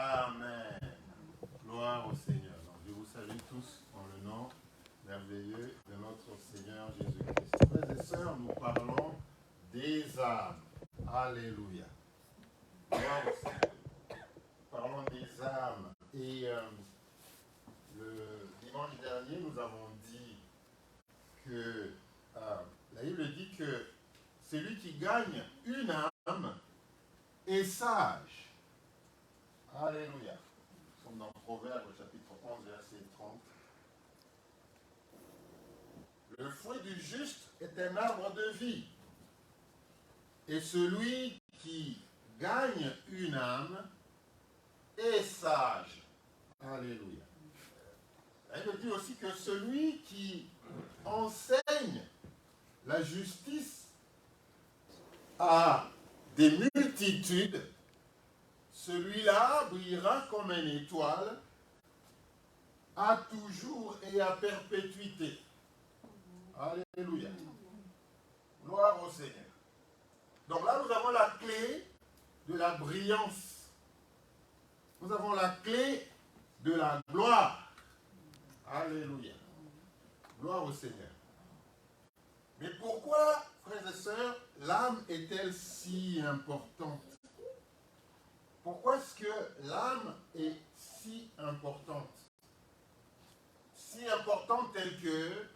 Amen. Gloire au Seigneur. Donc, je vous salue tous dans le nom merveilleux de notre Seigneur Jésus-Christ. Frères et sœurs, nous parlons des âmes. Alléluia. Gloire au Seigneur. Parlons des âmes. Et le dimanche dernier, nous avons dit que la Bible dit que celui qui gagne une âme est sage. Alléluia. Nous sommes dans Proverbe chapitre 11, verset 30. Le fruit du juste est un arbre de vie. Et celui qui gagne une âme est sage. Alléluia. Elle dit aussi que celui qui enseigne la justice à des multitudes, celui-là brillera comme une étoile à toujours et à perpétuité. Alléluia. Gloire au Seigneur. Donc là, nous avons la clé de la brillance. Nous avons la clé de la gloire. Alléluia. Gloire au Seigneur. Mais pourquoi, frères et sœurs, l'âme est-elle si importante? Pourquoi est-ce que l'âme est si importante? Si importante telle que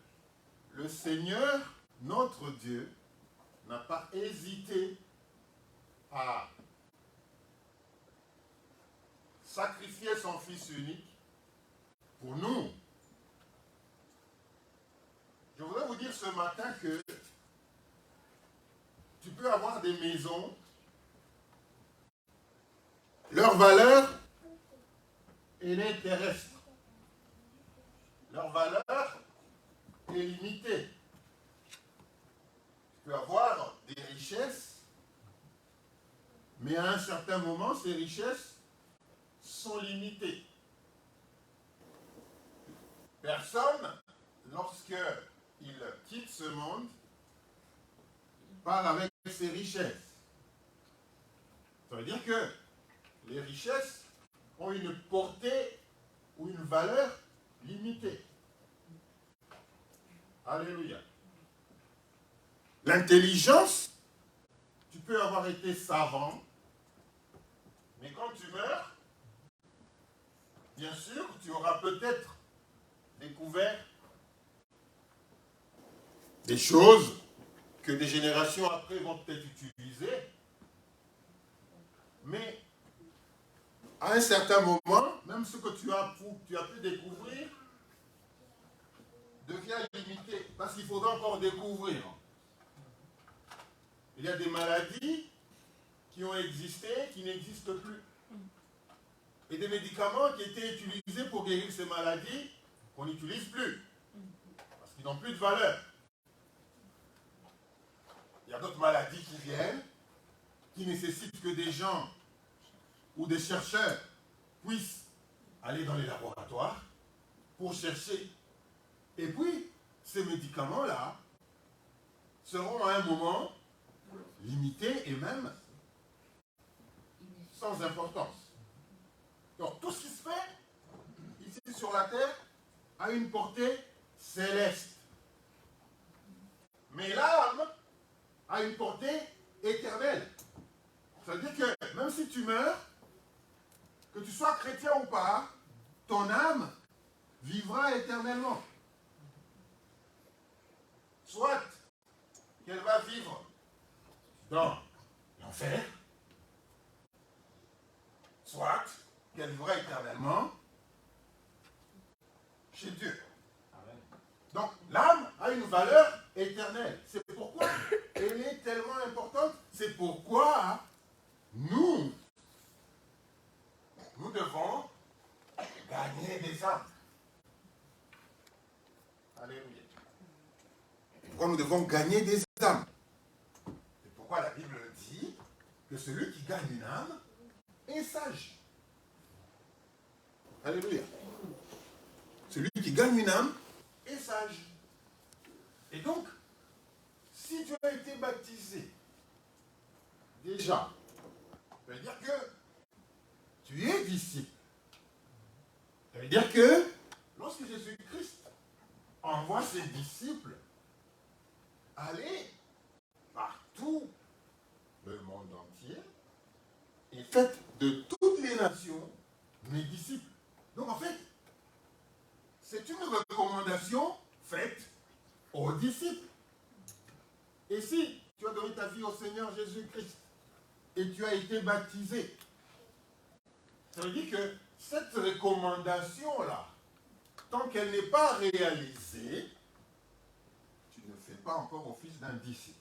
le Seigneur, notre Dieu, n'a pas hésité à sacrifier son Fils unique pour nous. Je voudrais vous dire ce matin que tu peux avoir des maisons, leur valeur est terrestre. Leur valeur est limitée. Tu peux avoir des richesses, mais à un certain moment, ces richesses sont limitées. Personne, lorsqu'il quitte ce monde, part avec ses richesses. Ça veut dire que les richesses ont une portée ou une valeur limitée. Alléluia. L'intelligence, tu peux avoir été savant, mais quand tu meurs, bien sûr, tu auras peut-être découvert des choses que des générations après vont peut-être utiliser, mais à un certain moment, même ce que tu as pu découvrir devient limité, parce qu'il faudra encore découvrir. Il y a des maladies qui ont existé, qui n'existent plus. Et des médicaments qui étaient utilisés pour guérir ces maladies, qu'on n'utilise plus, parce qu'ils n'ont plus de valeur. Il y a d'autres maladies qui viennent, qui nécessitent que des gens ou des chercheurs puissent aller dans les laboratoires pour chercher. Et puis, ces médicaments-là seront à un moment limités et même sans importance. Donc, tout ce qui se fait ici sur la terre a une portée céleste. Mais l'âme a une portée éternelle. Ça veut dire que même si tu meurs, que tu sois chrétien ou pas, ton âme vivra éternellement. Soit qu'elle va vivre dans l'enfer, soit qu'elle vivra éternellement chez Dieu. Amen. Donc l'âme a une valeur éternelle. C'est pourquoi elle est tellement importante. C'est pourquoi nous devons gagner des âmes. Alléluia. Pourquoi nous devons gagner des âmes? C'est pourquoi la Bible dit que celui qui gagne une âme est sage. Alléluia. Celui qui gagne une âme est sage. Et donc, si tu as été baptisé déjà, ça veut dire que tu es disciple disciples. Ça veut dire que lorsque Jésus-Christ envoie ses disciples aller partout le monde entier et faites de toutes les nations mes disciples. Donc en fait, c'est une recommandation faite aux disciples. Et si tu as donné ta vie au Seigneur Jésus-Christ et tu as été baptisé, ça veut dire que cette recommandation-là, tant qu'elle n'est pas réalisée, tu ne fais pas encore office d'un disciple.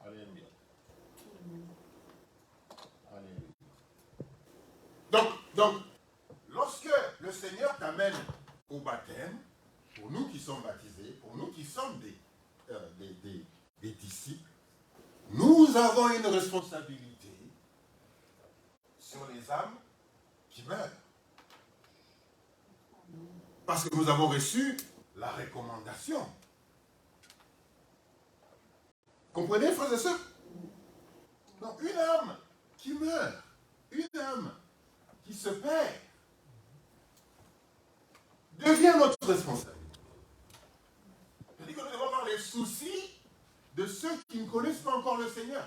Alléluia. Alléluia. Donc, lorsque le Seigneur t'amène au baptême, pour nous qui sommes baptisés, pour nous qui sommes des disciples, nous avons une responsabilité sur les âmes qui meurent. Parce que nous avons reçu la recommandation. Comprenez, frères et sœurs? Donc, une âme qui meurt, une âme qui se perd, devient notre responsabilité. C'est-à-dire que nous devons avoir les soucis de ceux qui ne connaissent pas encore le Seigneur.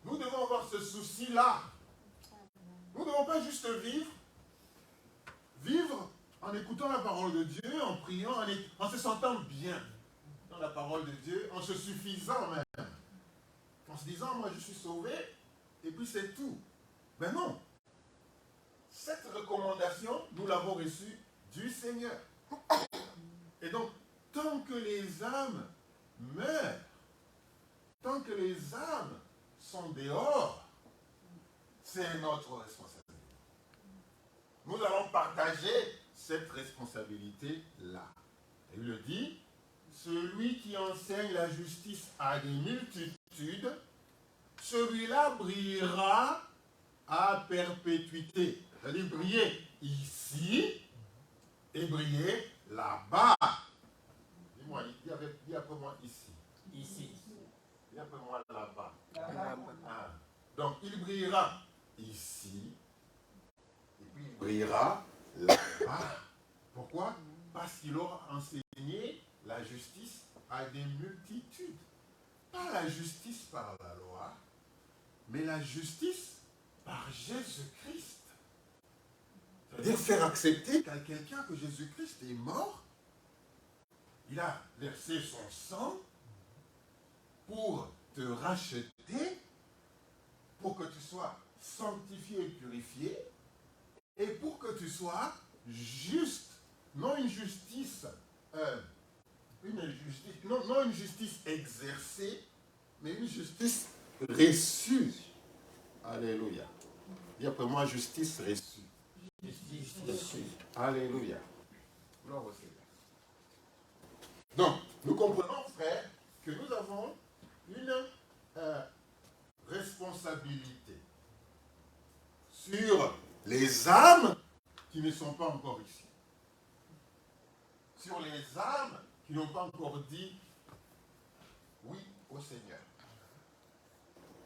Nous devons avoir ce souci-là. Nous ne devons pas juste vivre en écoutant la parole de Dieu, en priant, en se sentant bien dans la parole de Dieu, en se suffisant même. En se disant, moi je suis sauvé, et puis c'est tout. Mais non. Cette recommandation, nous l'avons reçue du Seigneur. Et donc, tant que les âmes meurent, tant que les âmes sont dehors, c'est notre responsabilité. Nous allons partager cette responsabilité-là. Il le dit, celui qui enseigne la justice à des multitudes, celui-là brillera à perpétuité. C'est-à-dire briller ici et briller là-bas. Dis-moi, dis après moi ici. Ici. Dis après moi là-bas. Ah. Donc il brillera ici et puis il brillera là-bas. Pourquoi? Parce qu'il aura enseigné la justice à des multitudes. Pas la justice par la loi, mais la justice par Jésus-Christ. C'est-à-dire faire accepter qu'à quelqu'un que Jésus-Christ est mort, il a versé son sang pour te racheter, pour que tu sois sanctifié et purifié, et pour que tu sois juste, non une justice, non une justice exercée, mais une justice reçue. Alléluia. Dis après moi, justice reçue. Justice reçue. Alléluia. Gloire au Seigneur. Donc, nous comprenons, frère, que nous avons une responsabilité sur les âmes qui ne sont pas encore ici. Sur les âmes qui n'ont pas encore dit oui au Seigneur.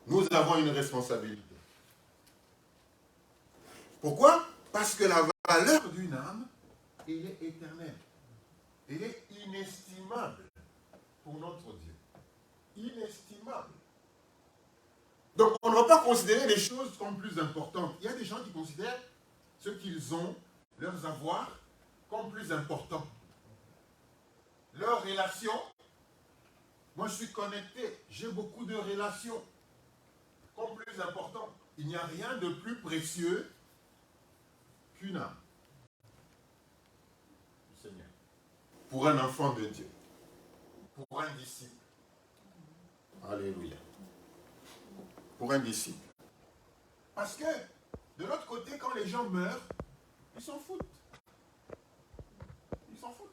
Nous avons une responsabilité. Pourquoi? Parce que la valeur d'une âme, elle est éternelle. Elle est inestimable pour notre Dieu. Inestimable. Donc, on ne va pas considérer les choses comme plus importantes. Il y a des gens qui considèrent ce qu'ils ont, leurs avoirs, comme plus important. Leurs relations, moi je suis connecté, j'ai beaucoup de relations, comme plus important. Il n'y a rien de plus précieux qu'une âme. Du Seigneur. Pour un enfant de Dieu. Pour un disciple. Alléluia. Pour un disciple. Parce que, de l'autre côté, quand les gens meurent, ils s'en foutent. Ils s'en foutent.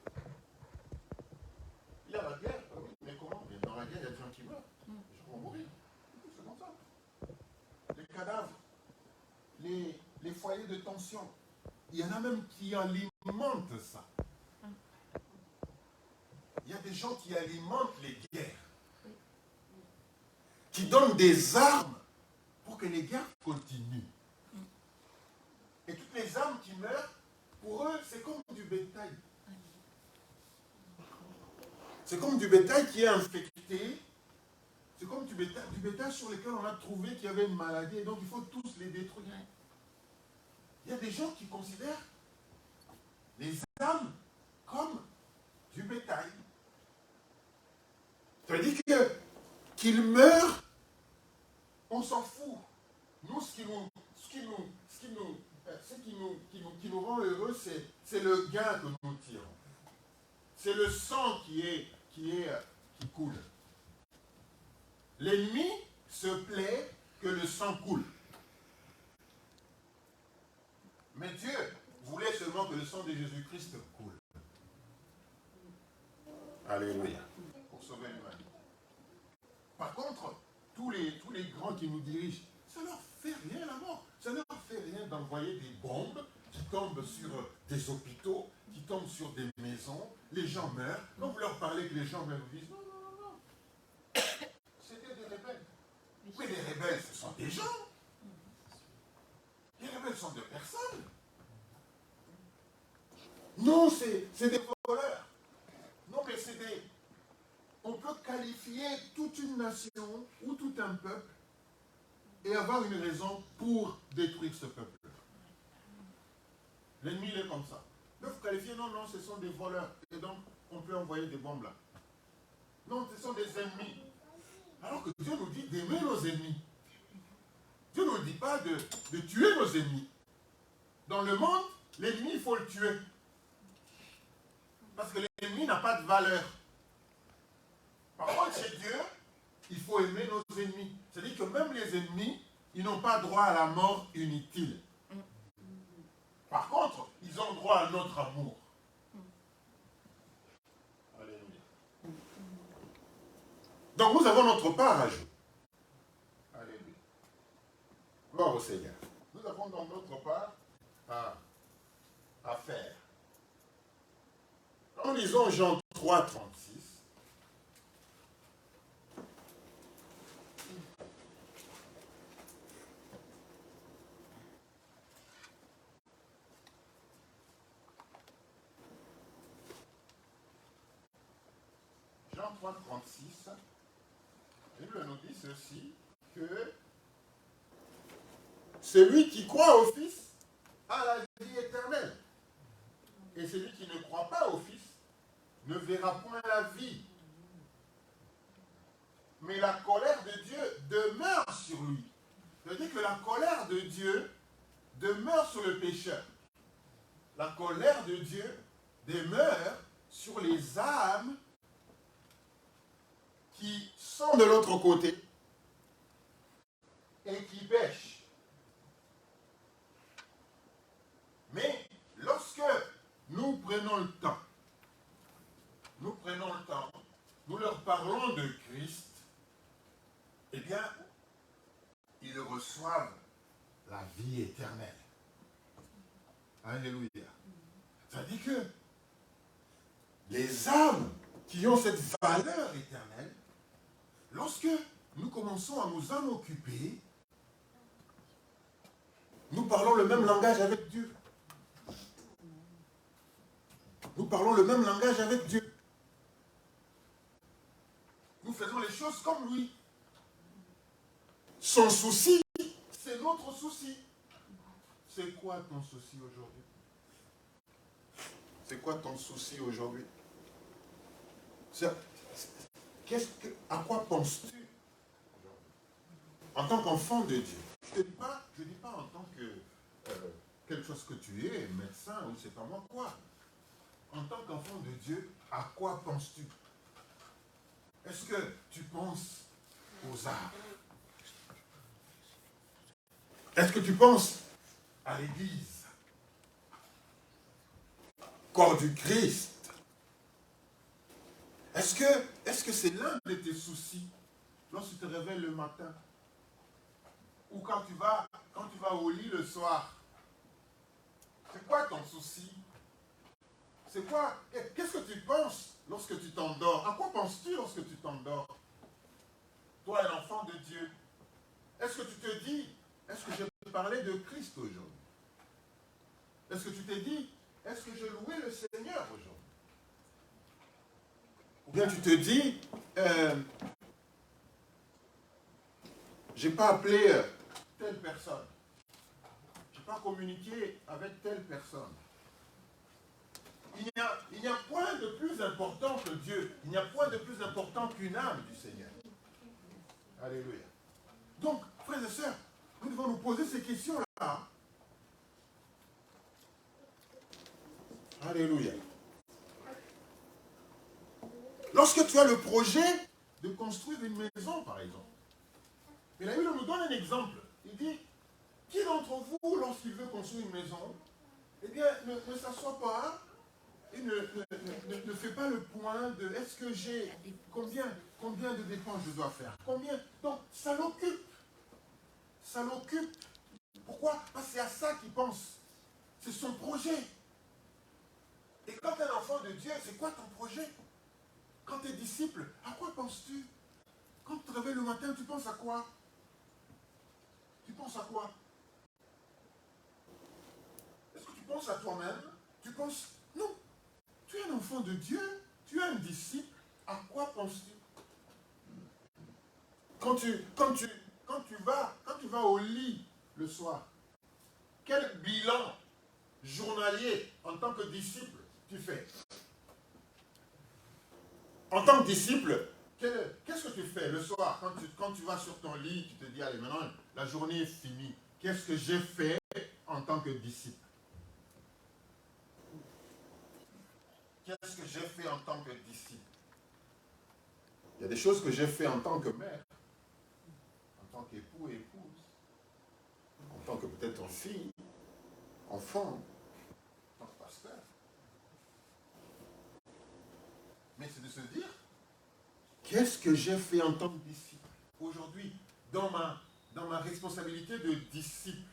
Il y a la guerre, oui, mais comment? Mais dans la guerre, il y a des gens qui meurent. Les gens vont mourir. C'est comme ça. Les cadavres, les foyers de tension, il y en a même qui alimentent ça. Il y a des gens qui alimentent les guerres, qui donnent des armes pour que les guerres continuent. les âmes qui meurent, pour eux, c'est comme du bétail. C'est comme du bétail qui est infecté. C'est comme du bétail sur lequel on a trouvé qu'il y avait une maladie et donc il faut tous les détruire. Il y a des gens qui considèrent les âmes comme du bétail. Ça veut dire qu'ils meurent, on s'en fout. Nous, ce qui nous rend heureux, c'est le gain que nous tirons. C'est le sang qui coule. L'ennemi se plaît que le sang coule. Mais Dieu voulait seulement que le sang de Jésus-Christ coule. Alléluia. Pour sauver l'humanité. Par contre, tous les grands qui nous dirigent, ça ne leur fait rien la mort. Ça ne leur fait rien d'envoyer des bombes qui tombent sur des hôpitaux, qui tombent sur des maisons. Les gens meurent. Quand vous leur parlez que les gens meurent, vous dites non, non, non, non. C'était des rebelles. Mais les rebelles, ce sont des gens. Les rebelles sont des personnes. Non, c'est des voleurs. Non, mais c'est des... On peut qualifier toute une nation ou tout un peuple et avoir une raison pour détruire ce peuple. L'ennemi, il est comme ça. Mais vous qualifiez, non, non, ce sont des voleurs. Et donc, on peut envoyer des bombes là. Non, ce sont des ennemis. Alors que Dieu nous dit d'aimer nos ennemis. Dieu ne nous dit pas de tuer nos ennemis. Dans le monde, l'ennemi, il faut le tuer. Parce que l'ennemi n'a pas de valeur. Par contre, chez Dieu, il faut aimer nos ennemis. C'est-à-dire que même les ennemis, ils n'ont pas droit à la mort inutile. Par contre, ils ont droit à notre amour. Alléluia. Donc nous avons notre part à jouer. Alléluia. Gloire au Seigneur. Nous avons donc notre part à faire. En lisant Jean 3, 36, Jean 3, 36, la Bible nous dit ceci, que celui qui croit au Fils a la vie éternelle. Et celui qui ne croit pas au Fils ne verra point la vie. Mais la colère de Dieu demeure sur lui. Ça veut dire que la colère de Dieu demeure sur le pécheur. La colère de Dieu demeure sur les âmes qui sont de l'autre côté et qui pêchent. Mais lorsque nous prenons le temps, nous leur parlons de Christ, eh bien, ils reçoivent la vie éternelle. Alléluia. C'est-à-dire que les âmes qui ont cette valeur éternelle, lorsque nous commençons à nous en occuper, nous parlons le même langage avec Dieu. Nous parlons le même langage avec Dieu. Nous faisons les choses comme lui. Son souci, c'est notre souci. C'est quoi ton souci aujourd'hui? C'est quoi ton souci aujourd'hui? À quoi penses-tu aujourd'hui? En tant qu'enfant de Dieu. Je ne dis pas en tant que quelque chose que tu es, médecin ou c'est pas moi quoi. En tant qu'enfant de Dieu, à quoi penses-tu? Est-ce que tu penses aux arts? Est-ce que tu penses à l'Église? Corps du Christ? Est-ce que c'est l'un de tes soucis lorsque tu te réveilles le matin? Ou quand tu vas au lit le soir? C'est quoi ton souci? C'est quoi? Qu'est-ce que tu penses lorsque tu t'endors? À quoi penses-tu lorsque tu t'endors? Toi, l'enfant de Dieu. Est-ce que tu te dis, est-ce que j'ai parlé de Christ aujourd'hui? Est-ce que tu t'es dit, est-ce que je louais le Seigneur aujourd'hui? Ou bien tu te dis, j'ai pas appelé telle personne. Je n'ai pas communiqué avec telle personne. Il n'y a point de plus important que Dieu. Il n'y a point de plus important qu'une âme du Seigneur. Alléluia. Donc, frères et sœurs, nous devons nous poser ces questions-là. Alléluia. Lorsque tu as le projet de construire une maison, par exemple, et la Bible nous donne un exemple. Il dit, qui d'entre vous, lorsqu'il veut construire une maison, eh bien, ne s'assoit pas et ne fait pas le point de est-ce que j'ai combien de dépenses je dois faire, combien. Donc, ça l'occupe. Ça l'occupe. Pourquoi? Parce que c'est à ça qu'il pense. C'est son projet. Et quand tu es un enfant de Dieu, c'est quoi ton projet? Quand tu es disciple, à quoi penses-tu? Quand tu te réveilles le matin, tu penses à quoi? Tu penses à quoi? Est-ce que tu penses à toi-même? Tu penses... Non. Tu es un enfant de Dieu. Tu es un disciple. À quoi penses-tu? Quand tu vas au lit le soir, quel bilan journalier en tant que disciple tu fais? En tant que disciple, qu'est-ce que tu fais le soir quand tu vas sur ton lit, tu te dis, allez, maintenant, la journée est finie. Qu'est-ce que j'ai fait en tant que disciple? Qu'est-ce que j'ai fait en tant que disciple? Il y a des choses que j'ai fait en tant que mère, en tant qu'époux et épouse, en tant que peut-être fille, enfant, en tant que pasteur. Mais c'est de se dire, qu'est-ce que j'ai fait en tant que disciple? Aujourd'hui, dans ma responsabilité de disciple,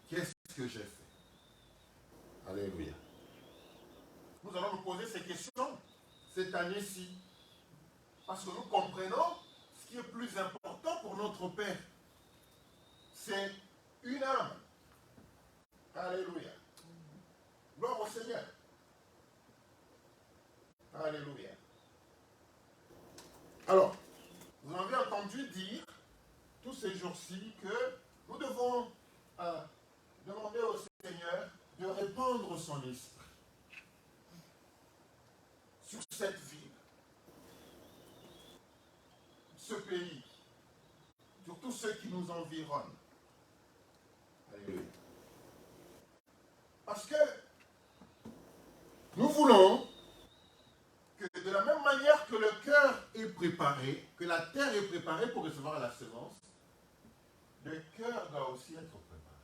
qu'est-ce que j'ai fait? Alléluia. Nous allons nous poser ces questions cette année-ci. Parce que nous comprenons ce qui est plus important pour notre Père. C'est une âme. Alléluia. Gloire au Seigneur. Alléluia. Alors, vous avez entendu dire tous ces jours-ci que nous devons demander au Seigneur de répandre son esprit sur cette ville, ce pays, sur tous ceux qui nous environnent. Alléluia. Parce que nous voulons que de la même manière que le cœur est préparé, que la terre est préparée pour recevoir la semence, le cœur doit aussi être préparé.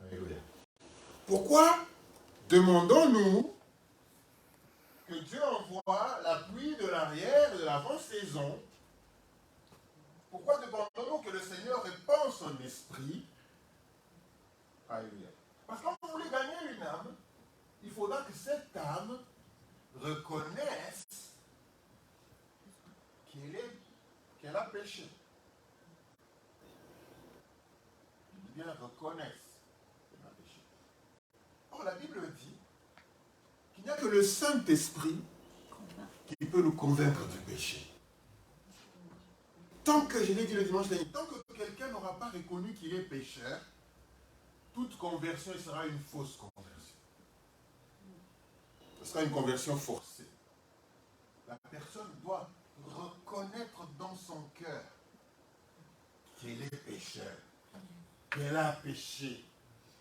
Alléluia. Pourquoi demandons-nous que Dieu envoie la pluie de l'arrière et de l'avant-saison? Pourquoi demandons-nous que le Seigneur répand son esprit? Alléluia. Parce que quand vous voulez gagner une âme, il faudra que cette âme reconnaisse qu'elle a péché. Il dit bien reconnaisse qu'elle a péché. Or, la Bible dit qu'il n'y a que le Saint-Esprit qui peut nous convaincre du péché. Tant que, je l'ai dit le dimanche dernier, tant que quelqu'un n'aura pas reconnu qu'il est pécheur, toute conversion sera une fausse conversion. Ce sera une conversion forcée. La personne doit reconnaître dans son cœur qu'elle est pécheur, qu'elle a péché.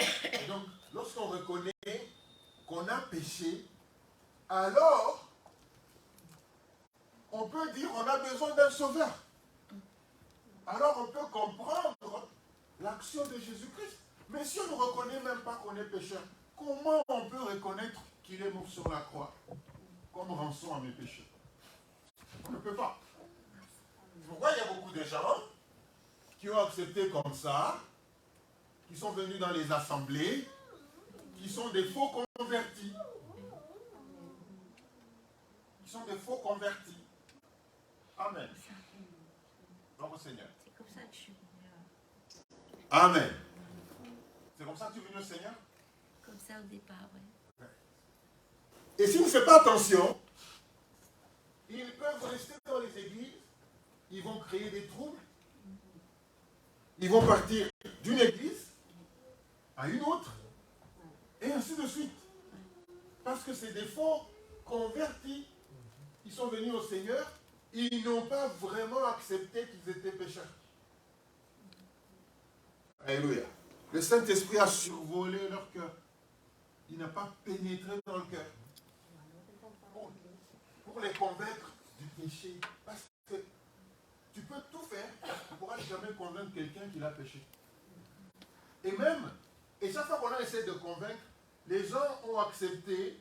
Et donc, lorsqu'on reconnaît qu'on a péché, alors on peut dire qu'on a besoin d'un sauveur. Alors on peut comprendre l'action de Jésus-Christ. Mais si on ne reconnaît même pas qu'on est pécheur, comment on peut reconnaître qu'il est mort sur la croix comme rançon à mes péchés? On ne peut pas. Pourquoi il y a beaucoup de gens qui ont accepté comme ça, qui sont venus dans les assemblées, qui sont des faux convertis. Qui sont des faux convertis. Amen. Gloire au Seigneur. C'est comme ça que je suis venue. Amen. C'est comme ça que tu es venu au Seigneur? comme ça au départ, ouais. Et s'ils ne font pas attention, ils peuvent rester dans les églises, ils vont créer des troubles, ils vont partir d'une église à une autre, et ainsi de suite. Parce que c'est des faux convertis. Ils sont venus au Seigneur, ils n'ont pas vraiment accepté qu'ils étaient pécheurs. Alléluia. Le Saint-Esprit a survolé leur cœur. Il n'a pas pénétré dans le cœur. Pour les convaincre du péché. Parce que tu peux tout faire, tu ne pourras jamais convaincre quelqu'un qui l'a péché. Et même, et chaque fois qu'on a essayé de convaincre, les gens ont accepté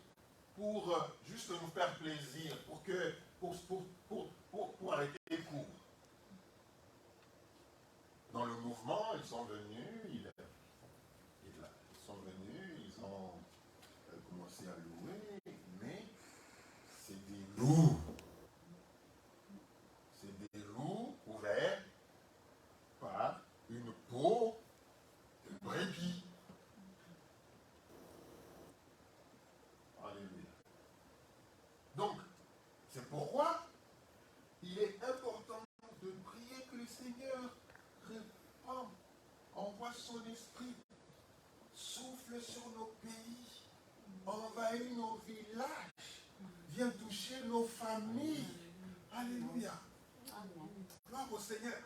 pour juste nous faire plaisir, pour arrêter court. Dans le mouvement, ils sont venus, ils ont commencé à louer, mais c'est des loups. C'est des loups couverts par une peau de brebis. Alléluia. Donc, c'est pourquoi il est important de prier que le Seigneur répand, envoie son esprit, souffle sur nos pays, envahit nos villages, vient toucher nos familles. Alléluia. Gloire au Seigneur.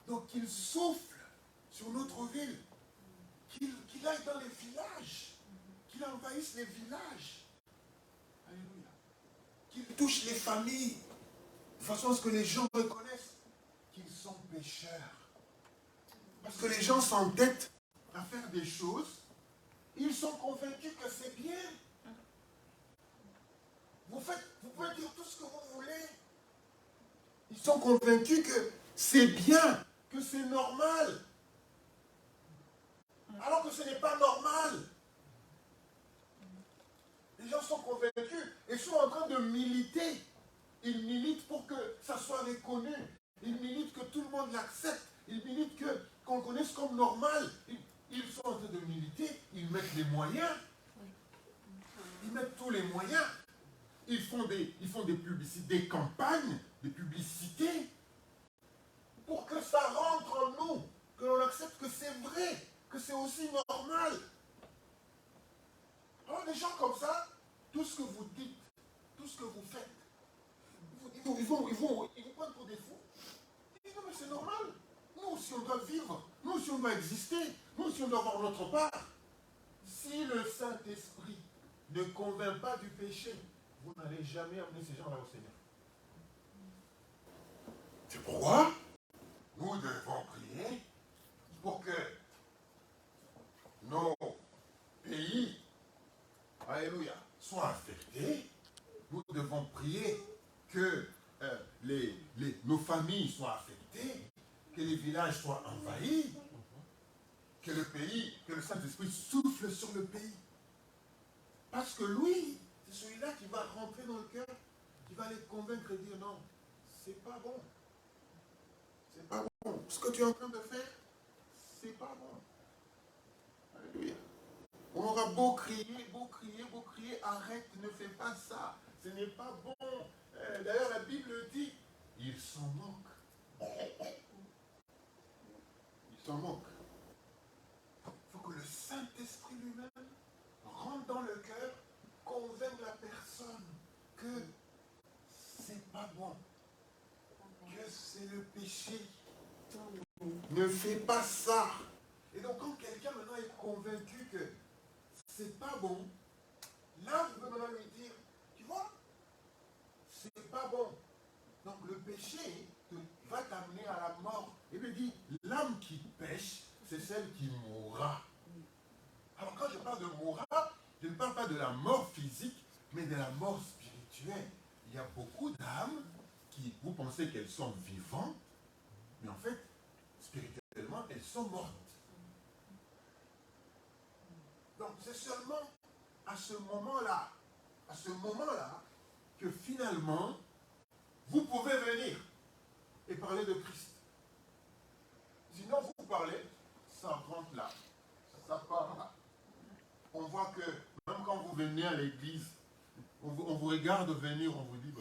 Donc qu'il souffle sur notre ville, qu'il aille dans les villages, qu'il envahisse les villages. Alléluia. Qu'il touche les familles, de façon à ce que les gens reconnaissent qu'ils sont pécheurs. Parce que les gens s'entêtent à faire des choses, ils sont convaincus que c'est bien. Vous pouvez dire tout ce que vous voulez. Ils sont convaincus que c'est bien, que c'est normal. Alors que ce n'est pas normal. Les gens sont convaincus et sont en train de militer. Ils militent pour que ça soit reconnu. Ils militent que tout le monde l'accepte. Ils militent qu'on le connaisse comme normal. Ils sont en train de militer. Ils mettent les moyens. Ils mettent tous les moyens. Ils font des publicités, des campagnes, des publicités pour que ça rentre en nous, que l'on accepte que c'est vrai, que c'est aussi normal. Alors des gens comme ça, tout ce que vous dites, tout ce que vous faites, ils vont prendre pour des fous. Ils disent non mais c'est normal. Nous aussi on doit vivre, nous aussi on doit exister, nous aussi on doit avoir notre part. Si le Saint-Esprit ne convainc pas du péché, vous n'allez jamais amener ces gens-là au Seigneur. C'est pourquoi nous devons prier pour que nos pays, alléluia, soient affectés. Nous devons prier que nos familles soient affectées, que les villages soient envahis, que le pays, que le Saint-Esprit souffle sur le pays. Parce que lui, c'est celui-là qui va rentrer dans le cœur, qui va les convaincre et dire non, c'est pas bon. C'est pas bon. Ce que tu es en train de faire, c'est pas bon. Alléluia. On aura beau crier, arrête, ne fais pas ça. Ce n'est pas bon. D'ailleurs, la Bible dit, ils s'en moquent. Ils s'en moquent. Il faut que le Saint-Esprit lui-même rentre dans le cœur, convainc la personne que c'est pas bon, que c'est le péché. Ne fais pas ça. Et donc quand quelqu'un maintenant est convaincu que c'est pas bon, là vous pouvez maintenant lui dire, tu vois, c'est pas bon. Donc le péché va t'amener à la mort. Et il dit, l'âme qui pêche, c'est celle qui mourra. Alors quand je parle de mourra, je ne parle pas de la mort physique, mais de la mort spirituelle. Il y a beaucoup d'âmes qui, vous pensez qu'elles sont vivantes, mais en fait, spirituellement, elles sont mortes. Donc c'est seulement à ce moment-là, que finalement, vous pouvez venir et parler de Christ. Sinon, vous parlez, ça rentre là, ça part là. on voit que même quand vous venez à l'église, on vous regarde venir, on vous dit,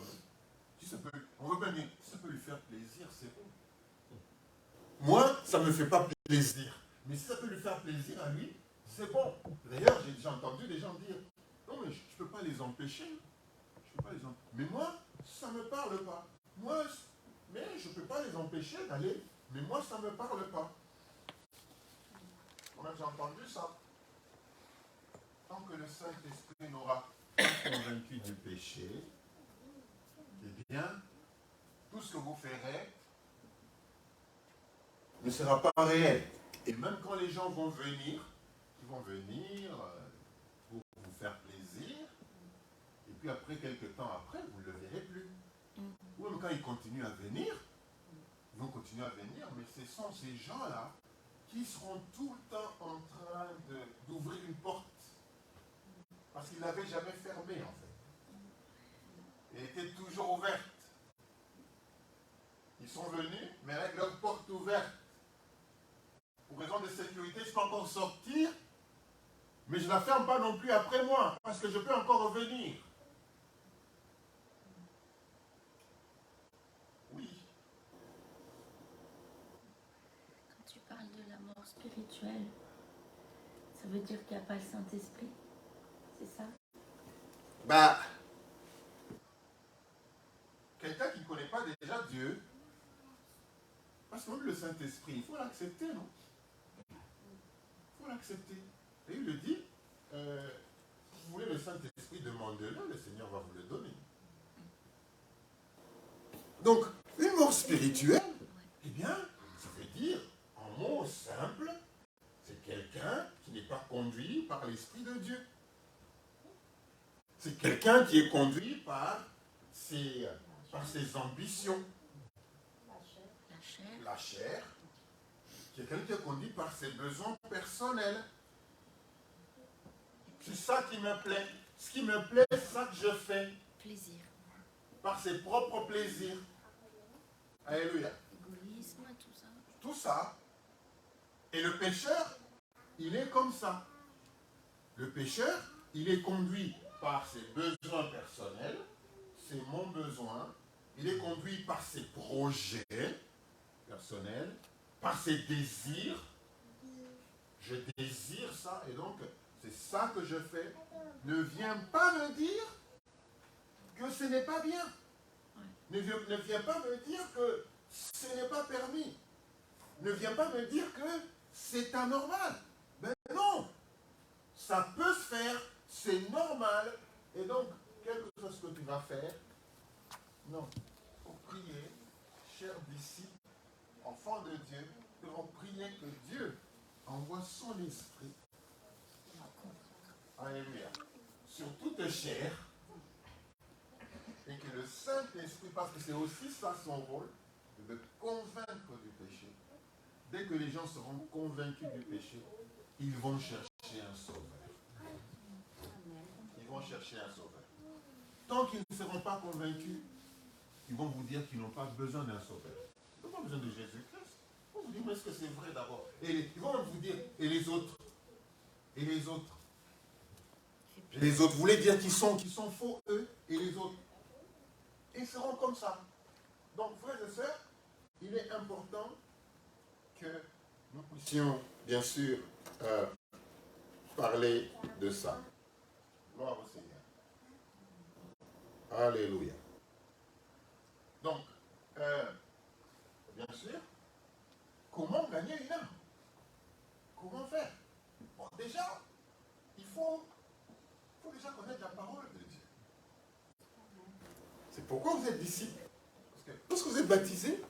si ça peut, on veut bien dire, si ça peut lui faire plaisir, c'est bon. Moi, ça ne me fait pas plaisir. Mais si ça peut lui faire plaisir à lui, c'est bon. D'ailleurs, j'ai déjà entendu des gens dire, non mais je ne peux pas les empêcher. Je peux pas les empêcher. Mais moi, ça ne me parle pas. Moi, mais je ne peux pas les empêcher d'aller. Mais moi, ça ne me parle pas. Quand même, j'ai entendu ça. Tant que le Saint-Esprit n'aura pas convaincu du péché, eh bien, tout ce que vous ferez ne sera pas réel. Et même quand les gens vont venir, ils vont venir pour vous faire plaisir, et puis après, quelques temps après, vous ne le verrez plus. Ou même quand ils continuent à venir, ils vont continuer à venir, mais ce sont ces gens-là qui seront tout le temps en train d'ouvrir une porte. Parce qu'ils ne l'avaient jamais fermée, en fait. Elle était toujours ouverte. Ils sont venus, mais avec leur porte ouverte. Pour raison de sécurité, je peux encore sortir, mais je ne la ferme pas non plus après moi, parce que je peux encore revenir. Oui. Quand tu parles de la mort spirituelle, ça veut dire qu'il n'y a pas le Saint-Esprit, c'est ça? Quelqu'un qui ne connaît pas déjà Dieu, parce que même le Saint-Esprit, il faut l'accepter, non? Il faut l'accepter. Et il le dit, si vous voulez le Saint-Esprit, demandez-le, le Seigneur va vous le donner. Donc, une mort spirituelle, eh bien, ça veut dire, en mots simples, c'est quelqu'un qui n'est pas conduit par l'Esprit de Dieu. C'est quelqu'un qui est conduit par ses ambitions. La chair. Quelqu'un qui est conduit par ses besoins personnels. C'est ça qui me plaît. Ce qui me plaît, c'est ça que je fais. Plaisir. Par ses propres plaisirs. Alléluia. Égoïsme, tout ça. Tout ça. Et le pécheur, il est comme ça. Le pécheur, il est conduit par ses besoins personnels. C'est mon besoin. Il est conduit par ses projets personnels, par ses désirs. Je désire ça et donc c'est ça que je fais. Ne viens pas me dire que ce n'est pas bien. Ne viens pas me dire que ce n'est pas permis. Ne viens pas me dire que c'est anormal. Mais non, ça peut se faire, c'est normal. Et donc, quelque chose que tu vas faire, non, il faut prier, chers disciples, enfants de Dieu, nous devons prier que Dieu envoie son esprit, alléluia, sur toute chair, et que le Saint-Esprit, parce que c'est aussi ça son rôle, de convaincre du péché. Dès que les gens seront convaincus du péché, ils vont chercher un sauveur. Ils vont chercher un sauveur. Tant qu'ils ne seront pas convaincus, ils vont vous dire qu'ils n'ont pas besoin d'un sauveur. Ils n'ont pas besoin de Jésus-Christ. Ils vont vous dire, mais est-ce que c'est vrai d'abord? Et ils vont même vous dire, et les autres? Et les autres? Et les autres, vous voulez dire qu'ils sont faux, eux, et les autres? Ils seront comme ça. Donc, frères et sœurs, il est important que nous puissions, bien sûr, parler de ça. Gloire au Seigneur. Alléluia. Donc, bien sûr, comment gagner une âme? Comment faire? Bon, déjà, il faut déjà connaître la parole de Dieu. C'est pourquoi vous êtes disciples. Parce que lorsque vous êtes baptisés,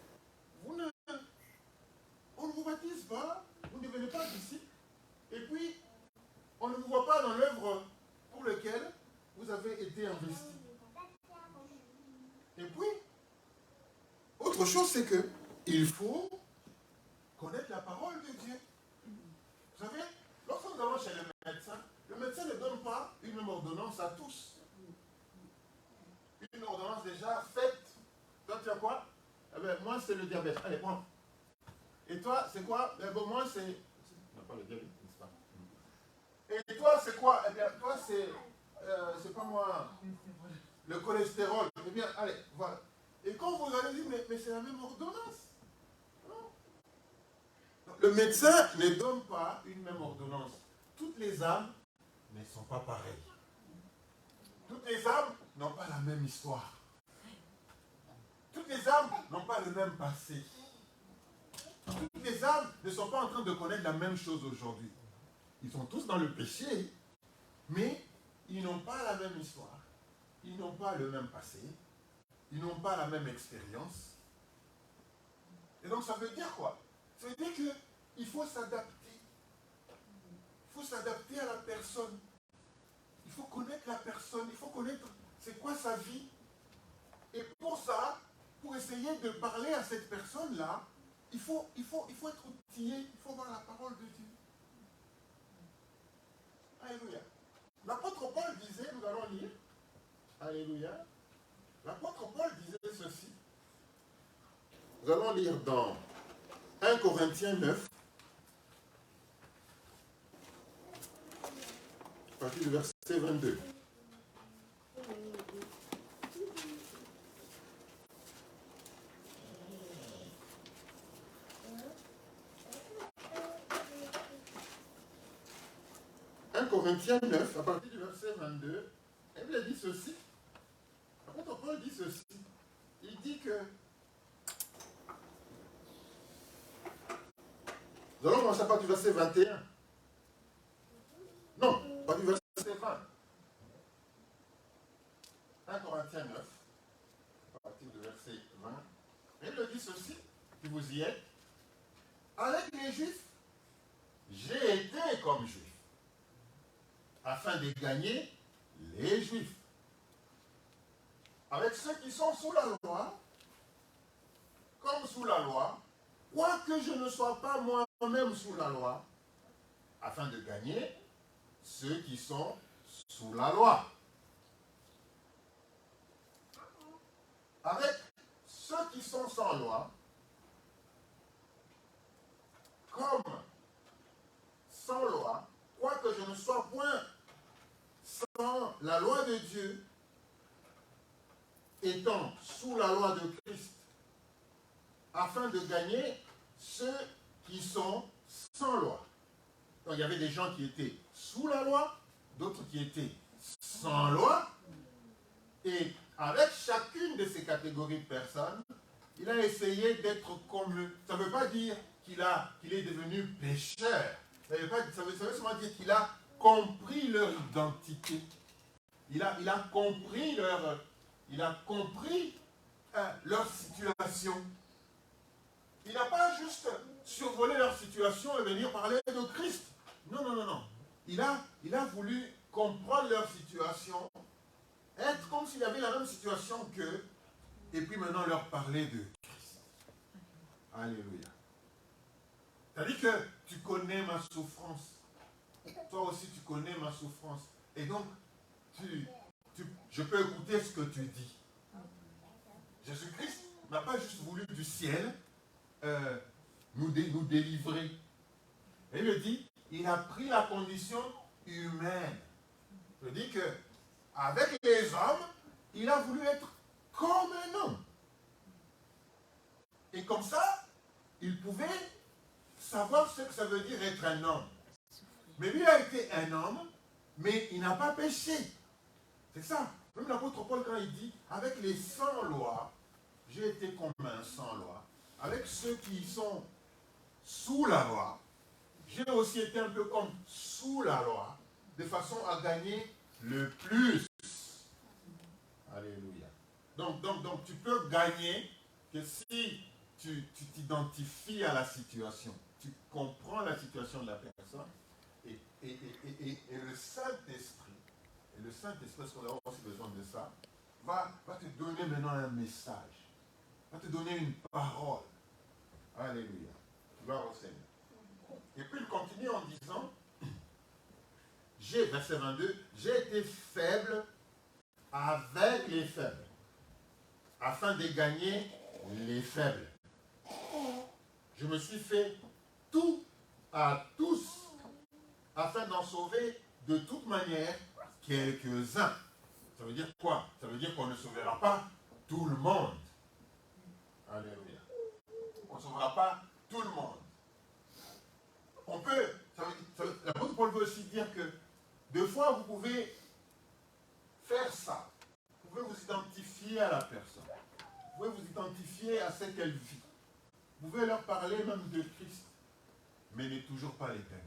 on ne vous baptise pas, vous ne devenez pas disciples, et puis on ne vous voit pas dans l'œuvre pour laquelle vous avez été investi. Et puis, autre chose, c'est que il faut connaître la parole de Dieu. Vous savez, lorsque nous allons chez le médecin ne donne pas une même ordonnance à tous. Une ordonnance déjà faite. Toi, tu as quoi? Eh bien, moi, c'est le diabète. Allez, prends. Et toi, c'est quoi? Eh bien, moi, c'est... On n'a pas le diabète, n'est-ce pas? Et toi, c'est quoi? Eh bien, toi, c'est pas moi, le cholestérol. Eh bien, allez, voilà. Et quand vous allez dire, mais c'est la même ordonnance. Non. Le médecin ne donne pas une même ordonnance. Toutes les âmes ne sont pas pareilles. Toutes les âmes n'ont pas la même histoire. Toutes les âmes n'ont pas le même passé. Toutes les âmes ne sont pas en train de connaître la même chose aujourd'hui. Ils sont tous dans le péché, mais ils n'ont pas la même histoire. Ils n'ont pas le même passé. Ils n'ont pas la même expérience. Et donc ça veut dire quoi? Ça veut dire qu'il faut s'adapter. Il faut s'adapter à la personne. Il faut connaître la personne. Il faut connaître c'est quoi sa vie. Et pour ça, pour essayer de parler à cette personne-là, il faut être outillé. Il faut voir la parole de Dieu. Alléluia. L'apôtre Paul disait, nous allons lire, Alléluia. L'apôtre Paul disait ceci. Nous allons lire dans 1 Corinthiens 9, à partir du verset 22. Corinthiens 9, à partir du verset 22, la Bible dit ceci. L'apôtre Paul dit ceci. Il dit que nous allons commencer à partir du verset 21. Non, à partir du verset 20. 1 Corinthiens 9, à partir du verset 20. La Bible dit ceci, si vous y êtes. Avec les Juifs, j'ai été comme Juif, afin de gagner les Juifs. Avec ceux qui sont sous la loi, comme sous la loi, quoique je ne sois pas moi-même sous la loi, afin de gagner ceux qui sont sous la loi. Avec ceux qui sont sans loi, comme sans loi, quoique je ne sois point sans la loi de Dieu, étant sous la loi de Christ, afin de gagner ceux qui sont sans loi. Donc il y avait des gens qui étaient sous la loi, d'autres qui étaient sans loi, et avec chacune de ces catégories de personnes, il a essayé d'être comme eux. Ça ne veut pas dire qu'il est devenu pécheur. Ça veut seulement dire qu'il a compris leur identité. Il a compris leur situation. Il n'a pas juste survolé leur situation et venir parler de Christ. Non, non, non, non. Il a voulu comprendre leur situation, être comme s'il avait la même situation qu'eux, et puis maintenant leur parler de Christ. Alléluia. C'est-à-dire que tu connais ma souffrance. Toi aussi, tu connais ma souffrance. Et donc, je peux écouter ce que tu dis. Jésus-Christ n'a pas juste voulu du ciel nous délivrer. Et il dit, il a pris la condition humaine. Je dis que avec les hommes, il a voulu être comme un homme. Et comme ça, il pouvait savoir ce que ça veut dire être un homme. Mais lui a été un homme, mais il n'a pas péché. C'est ça. Même l'apôtre Paul, quand il dit, avec les sans loi, j'ai été comme un sans loi. Avec ceux qui sont sous la loi, j'ai aussi été un peu comme sous la loi, de façon à gagner le plus. Alléluia. Donc tu peux gagner que si tu t'identifies à la situation, tu comprends la situation de la personne, et le Saint-Esprit, parce qu'on a aussi besoin de ça, va te donner maintenant un message, va te donner une parole. Alléluia. Gloire au Seigneur. Et puis il continue en disant, verset 22, j'ai été faible avec les faibles, afin de gagner les faibles. Je me suis fait tout à tous, afin d'en sauver de toute manière quelques-uns. Ça veut dire quoi? Ça veut dire qu'on ne sauvera pas tout le monde. Alléluia. On ne sauvera pas tout le monde. On peut, l'apôtre Paul veut aussi dire que deux fois vous pouvez faire ça. Vous pouvez vous identifier à la personne. Vous pouvez vous identifier à ce qu'elle vit. Vous pouvez leur parler même de Christ, mais n'est toujours pas l'éternel.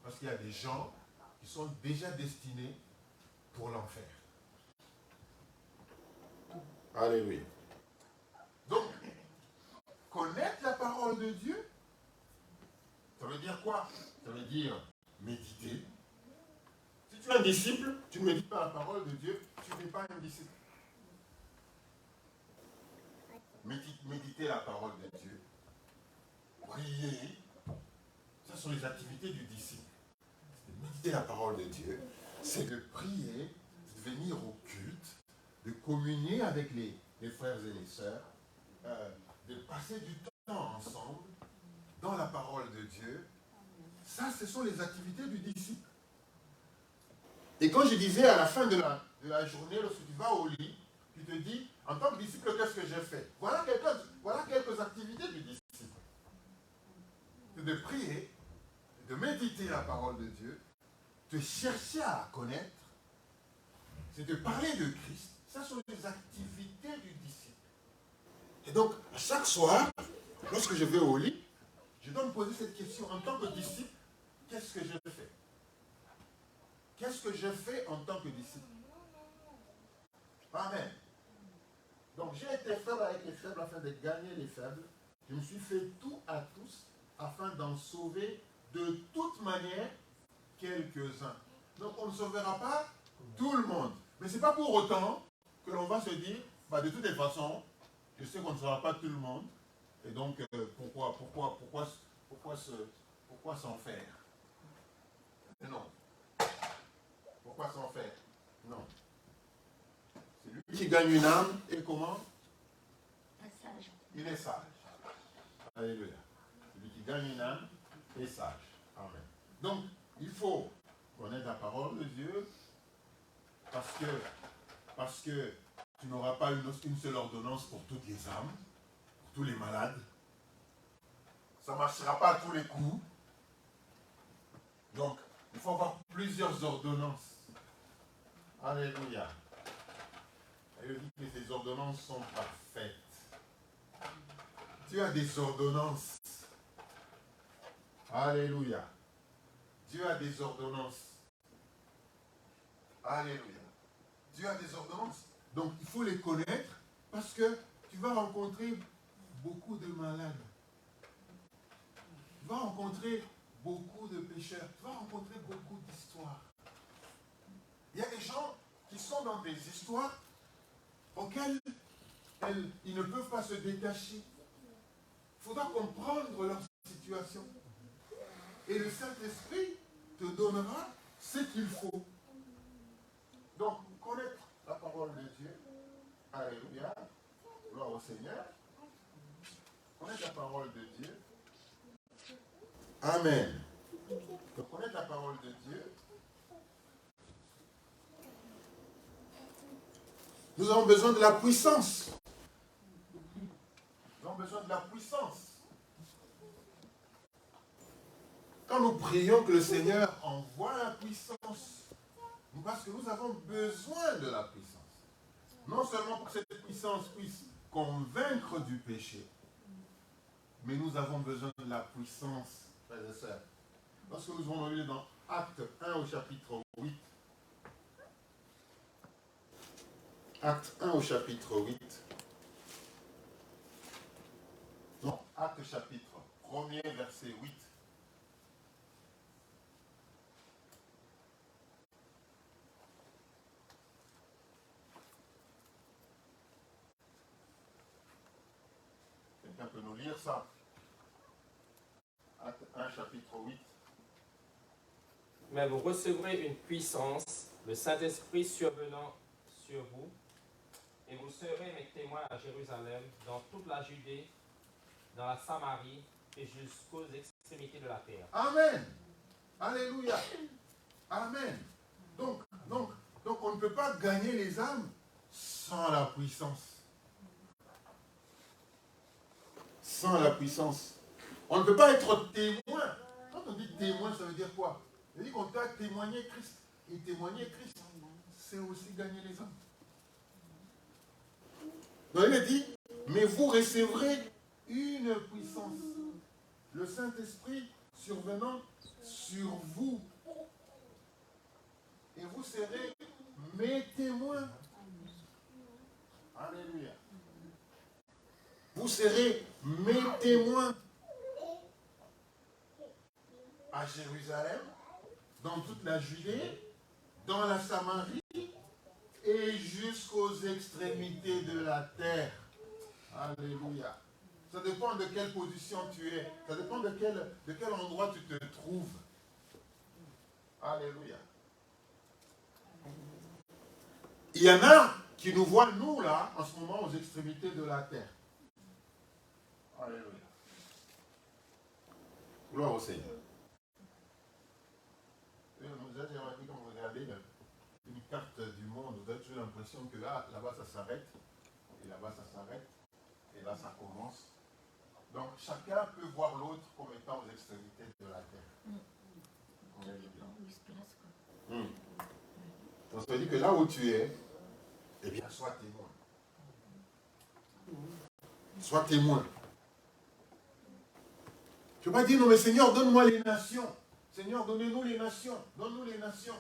Parce qu'il y a des gens qui sont déjà destinés pour l'enfer. Alléluia. Donc, connaître la parole de Dieu, ça veut dire quoi? Ça veut dire méditer. Si tu es un disciple, tu ne médites pas la parole de Dieu, tu n'es pas un disciple. Méditer la parole de Dieu, prier, ce sont les activités du disciple. Méditer la parole de Dieu, c'est de prier, de venir au culte, de communier avec les frères et les sœurs, de passer du temps ensemble dans la parole de Dieu. Ça, ce sont les activités du disciple. Et quand je disais à la fin de la journée, lorsque tu vas au lit, tu te dis, en tant que disciple, qu'est-ce que j'ai fait? Voilà quelques activités du disciple. C'est de prier, de méditer la parole de Dieu, de chercher à la connaître, c'est de parler de Christ. Ça sont les activités du disciple. Et donc, à chaque soir, lorsque je vais au lit, je dois me poser cette question. En tant que disciple, qu'est-ce que je fais? Qu'est-ce que je fais en tant que disciple? Amen. Donc, j'ai été faible avec les faibles afin de gagner les faibles. Je me suis fait tout à tous afin d'en sauver de toute manière quelques-uns. Donc, on ne sauvera pas tout le monde. Mais ce n'est pas pour autant que l'on va se dire, bah, de toutes les façons, je sais qu'on ne sauvera pas tout le monde. Et donc, pourquoi s'en faire? Non. Pourquoi s'en faire? Non. C'est lui qui gagne une âme et comment? Sage. Il est sage. Alléluia. Celui qui gagne une âme est sage. Amen. Donc, il faut connaître la parole de Dieu parce que tu n'auras pas une seule ordonnance pour toutes les âmes, pour tous les malades. Ça ne marchera pas à tous les coups. Donc, il faut avoir plusieurs ordonnances. Alléluia. Et je dis que ces ordonnances sont parfaites. Dieu a des ordonnances. Alléluia. Dieu a des ordonnances. Alléluia. Dieu a des ordonnances. Donc, il faut les connaître parce que tu vas rencontrer beaucoup de malades. Tu vas rencontrer beaucoup de pécheurs. Tu vas rencontrer beaucoup d'histoires. Il y a des gens qui sont dans des histoires auxquelles ils ne peuvent pas se détacher. Il faudra comprendre leur situation. Et le Saint-Esprit te donnera ce qu'il faut. Donc, connaître la parole de Dieu. Alléluia. Gloire au Seigneur. Connaître la parole de Dieu. Amen. Donc, connaître la parole de Dieu. Nous avons besoin de la puissance. Nous avons besoin de la puissance. Quand nous prions que le Seigneur envoie la puissance, parce que nous avons besoin de la puissance. Non seulement pour que cette puissance puisse convaincre du péché, mais nous avons besoin de la puissance, frères et sœurs. Parce que nous allons lire dans Acte 1 au chapitre 8. Acte 1 au chapitre 8. Non, Acte chapitre 1er, verset 8. Quelqu'un peut nous lire ça? Acte 1, chapitre 8. Mais vous recevrez une puissance, le Saint-Esprit survenant sur vous, et vous serez mes témoins à Jérusalem, dans toute la Judée, dans la Samarie et jusqu'aux extrémités de la terre. Amen. Alléluia. Amen. Donc, on ne peut pas gagner les âmes sans la puissance. Sans la puissance. On ne peut pas être témoin. Quand on dit témoin, ça veut dire quoi? Ça veut dire qu'on doit témoigner Christ. Et témoigner Christ, c'est aussi gagner les âmes. Donc il a dit, mais vous recevrez une puissance. Le Saint-Esprit survenant sur vous. Et vous serez mes témoins. Alléluia. Vous serez mes témoins à Jérusalem, dans toute la Judée, dans la Samarie et jusqu'aux extrémités de la terre. Alléluia. Ça dépend de quelle position tu es. Ça dépend de quel endroit tu te trouves. Alléluia. Il y en a qui nous voient, nous, là, en ce moment, aux extrémités de la terre. Alléluia. Gloire au Seigneur. Vous avez remarqué quand vous regardez une carte du monde, vous avez toujours l'impression que là-bas ça s'arrête, et là-bas ça s'arrête, et là ça commence. Donc chacun peut voir l'autre comme étant aux extrémités de la terre. Donc ça veut dire que là où tu es, eh bien sois témoin. Sois témoin. Tu ne peux pas dire non mais Seigneur, donne-moi les nations. Seigneur, donnez-nous les nations. Donne-nous les nations.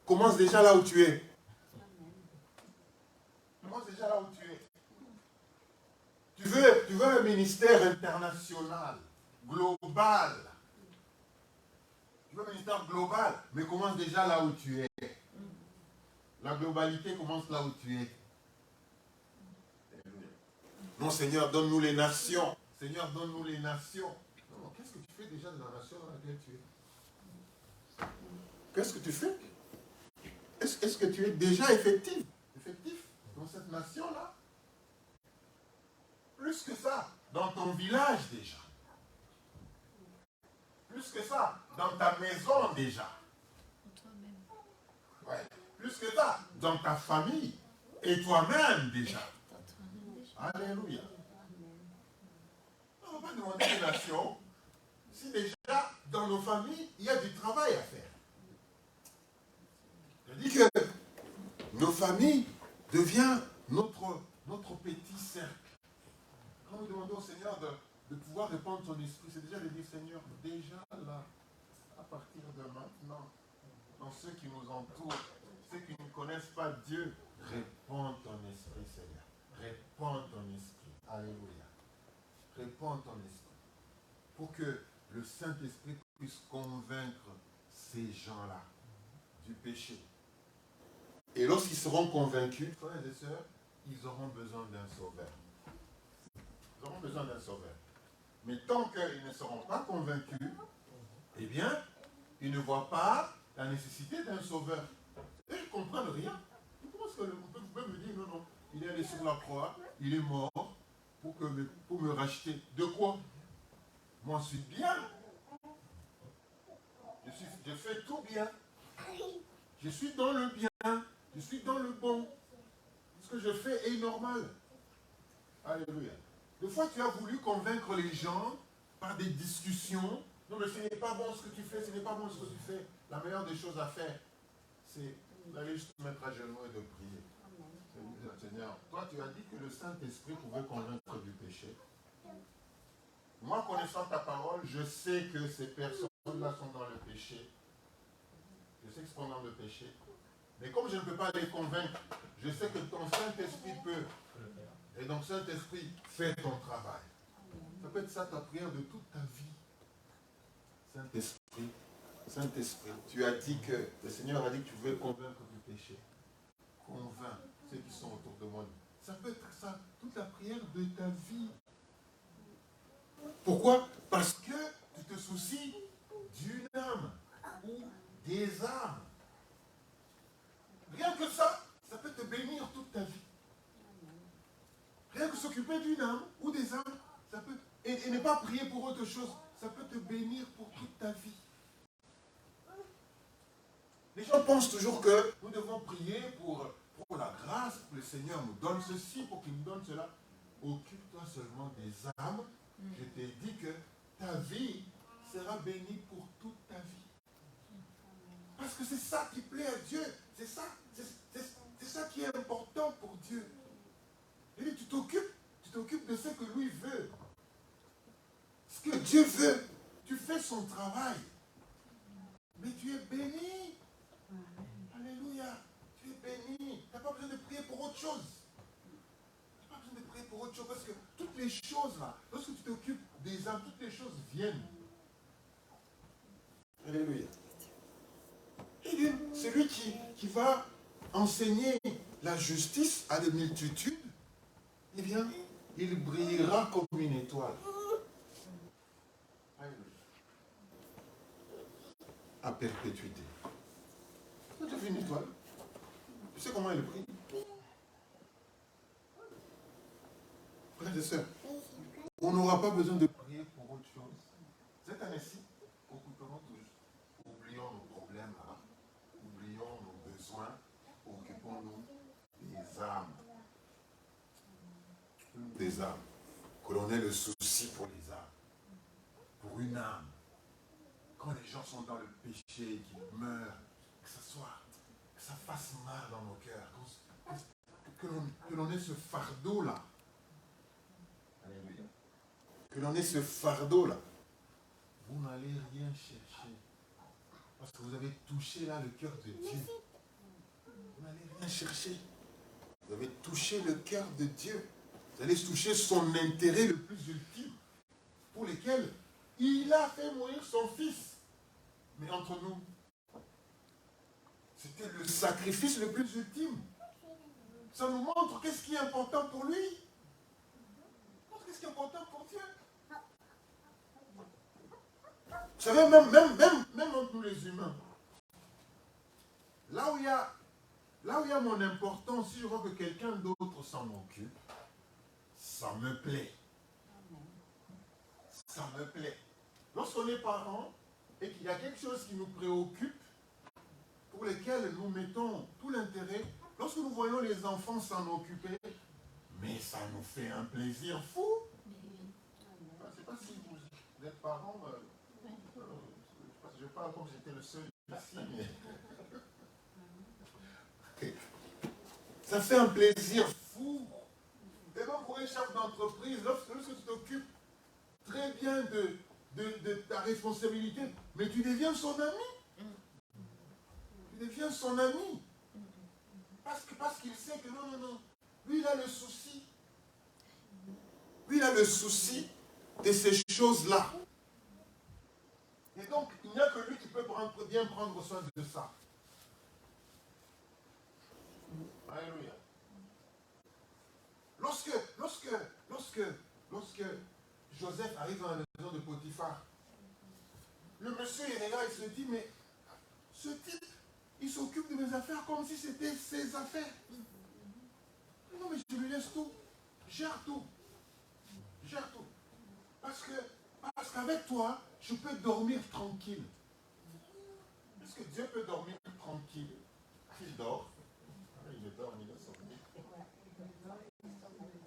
Commence déjà là où tu es. Commence déjà là où tu es. Tu veux un ministère international, global. Tu veux un ministère global, mais commence déjà là où tu es. La globalité commence là où tu es. Non, Seigneur, donne-nous les nations. Seigneur, donne-nous les nations. Non, qu'est-ce que tu fais déjà de la nation dans laquelle tu es? Qu'est-ce que tu fais? Est-ce que tu es déjà effectif dans cette nation-là? Plus que ça, dans ton village déjà. Plus que ça, dans ta maison déjà. Ouais. Plus que ça, dans ta famille et toi-même déjà. Alléluia. On ne va pas demander les nations si déjà dans nos familles, il y a du travail à faire. Je dis que nos familles deviennent notre petit cercle. Quand nous demandons au Seigneur de pouvoir répandre ton esprit, c'est déjà de dire Seigneur, déjà là, à partir de maintenant, dans ceux qui nous entourent, ceux qui ne connaissent pas Dieu, répands ton esprit, Seigneur. Répands ton esprit. Alléluia. Répands ton esprit. Pour que le Saint-Esprit puisse convaincre ces gens-là du péché. Et lorsqu'ils seront convaincus, frères et sœurs, ils auront besoin d'un sauveur. Ils auront besoin d'un sauveur. Mais tant qu'ils ne seront pas convaincus, eh bien, ils ne voient pas la nécessité d'un sauveur. Et ils ne comprennent rien. Comment est-ce que vous pouvez me dire, non, non, il est allé sur la croix, il est mort pour me racheter. De quoi? Moi, je suis bien. Je fais tout bien. Je suis dans le bien. Je suis dans le bon. Ce que je fais est normal. Alléluia. Des fois, tu as voulu convaincre les gens par des discussions. Non, mais ce n'est pas bon ce que tu fais, ce n'est pas bon ce que tu fais. La meilleure des choses à faire, c'est d'aller juste te mettre à genoux et de prier. Seigneur, toi, tu as dit que le Saint-Esprit pouvait convaincre du péché. Moi, connaissant ta parole, je sais que ces personnes-là sont dans le péché. Je sais qu'ils sont dans le péché. Mais comme je ne peux pas les convaincre, je sais que ton Saint-Esprit peut. Et donc, Saint-Esprit, fais ton travail. Ça peut être ça ta prière de toute ta vie. Saint-Esprit, Saint-Esprit, tu as dit que, le Seigneur a dit que tu veux convaincre du péché. Convainc ceux qui sont autour de moi. Ça peut être ça, toute la prière de ta vie. Pourquoi? Parce que tu te soucies d'une âme ou des âmes. Rien que ça, ça peut te bénir toute ta vie. Rien que s'occuper d'une âme ou des âmes, ça peut, et ne pas prier pour autre chose, ça peut te bénir pour toute ta vie. pense toujours que nous devons prier pour la grâce, pour que le Seigneur nous donne ceci, pour qu'il nous donne cela. Occupe-toi seulement des âmes. Je t'ai dit que ta vie sera bénie pour toute ta vie. Parce que c'est ça qui plaît à Dieu. C'est ça qui est important pour Dieu. Et tu t'occupes de ce que lui veut. Ce que Dieu veut. Tu fais son travail. Mais tu es béni. Alléluia. Tu es béni. Tu n'as pas besoin de prier pour autre chose. Tu n'as pas besoin de prier pour autre chose. Parce que toutes les choses là, lorsque tu t'occupes des âmes, toutes les choses viennent. Alléluia. Et celui qui va enseigner la justice à des multitudes, eh bien, il brillera comme une étoile. Alléluia. À perpétuité. Tu as vu une étoile? Tu sais comment elle brille? Frères et sœurs, on n'aura pas besoin de prier pour autre chose. Cette année-ci, occupons-nous tous. Oublions nos problèmes là. Oublions nos besoins. Occupons-nous des âmes. Des âmes. Que l'on ait le souci pour les âmes. Pour une âme. Quand les gens sont dans le péché, qu'ils meurent, que ça fasse mal dans nos cœurs. Que l'on ait ce fardeau-là. Alléluia. Que l'on ait ce fardeau-là. Vous n'allez rien chercher. Parce que vous avez touché là le cœur de Dieu. Vous n'allez rien chercher. Vous avez touché le cœur de Dieu. Vous allez toucher son intérêt le plus ultime. Pour lequel il a fait mourir son fils. Mais entre nous, c'était le sacrifice le plus ultime. Ça nous montre qu'est-ce qui est important pour lui. Qu'est-ce qui est important pour Dieu. Vous savez, même entre nous les humains, là où il y a mon importance, si je vois que quelqu'un d'autre s'en occupe, ça me plaît. Ça me plaît. Lorsqu'on est parents et qu'il y a quelque chose qui nous préoccupe, pour lesquels nous mettons tout l'intérêt, lorsque nous voyons les enfants s'en occuper, mais ça nous fait un plaisir fou. Je ne sais pas si vous êtes parents, je parle comme j'étais le seul ici, mais... Ça fait un plaisir fou. Et donc pour un chef d'entreprise, lorsque tu t'occupes très bien de ta responsabilité, mais tu deviens son ami. Tu deviens son ami. Parce qu'il sait que non. Lui, il a le souci. Lui, il a le souci de ces choses-là. Et donc, il n'y a que lui qui peut bien prendre soin de ça. Alléluia. Lorsque Joseph arrive dans la maison de Potiphar, le monsieur, il regarde, il se dit, mais ce type, il s'occupe de mes affaires comme si c'était ses affaires. Non, mais je lui laisse tout. Gère tout. Gère tout. Parce qu'avec toi, je peux dormir tranquille. Est-ce que Dieu peut dormir tranquille? Il dort. Il ne dort ni ne sommeil.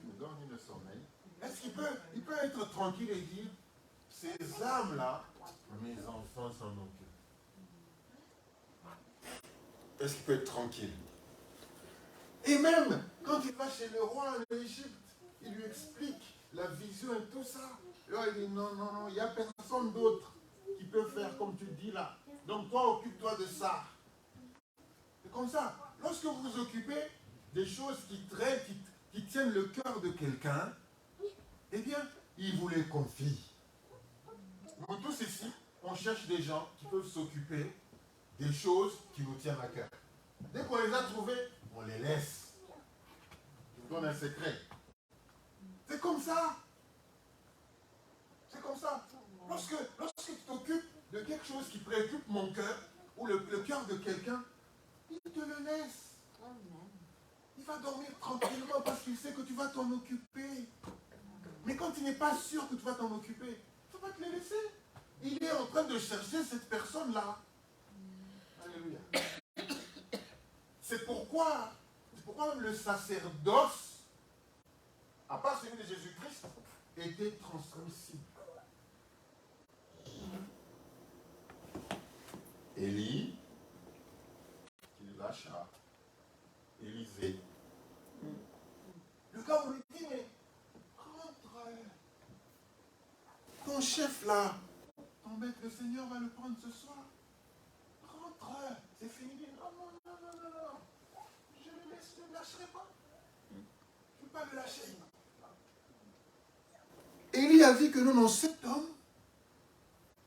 Il ne dort ni ne sommeil. Est-ce qu'il peut être tranquille et dire, ces âmes-là, mes enfants s'en occupent? Est-ce qu'il peut être tranquille? Et même, quand il va chez le roi en Égypte, il lui explique la vision et tout ça. Là, il dit, non, il n'y a personne d'autre qui peut faire comme tu dis là. Donc toi, occupe-toi de ça. C'est comme ça. Lorsque vous vous occupez des choses qui tiennent le cœur de quelqu'un, eh bien, il vous les confie. Nous tous ici, on cherche des gens qui peuvent s'occuper des choses qui nous tiennent à cœur. Dès qu'on les a trouvés, on les laisse. Je vous donne un secret. C'est comme ça. C'est comme ça. Lorsque tu t'occupes de quelque chose qui préoccupe mon cœur, ou le cœur de quelqu'un, il te le laisse. Il va dormir tranquillement parce qu'il sait que tu vas t'en occuper. Mais quand il n'est pas sûr que tu vas t'en occuper, il ne faut pas te le laisser. Il est en train de chercher cette personne-là. Alléluia. C'est pourquoi même le sacerdoce, à part celui de Jésus-Christ, était transmissible. Élie, qui lâcha Élisée. Le gars, on lui dit, mais rentre. Ton chef là, ton maître, le Seigneur va le prendre ce soir. Rentre, c'est fini. Non. Je ne le lâcherai pas. Je ne peux pas le lâcher. Élie a dit que non, cet homme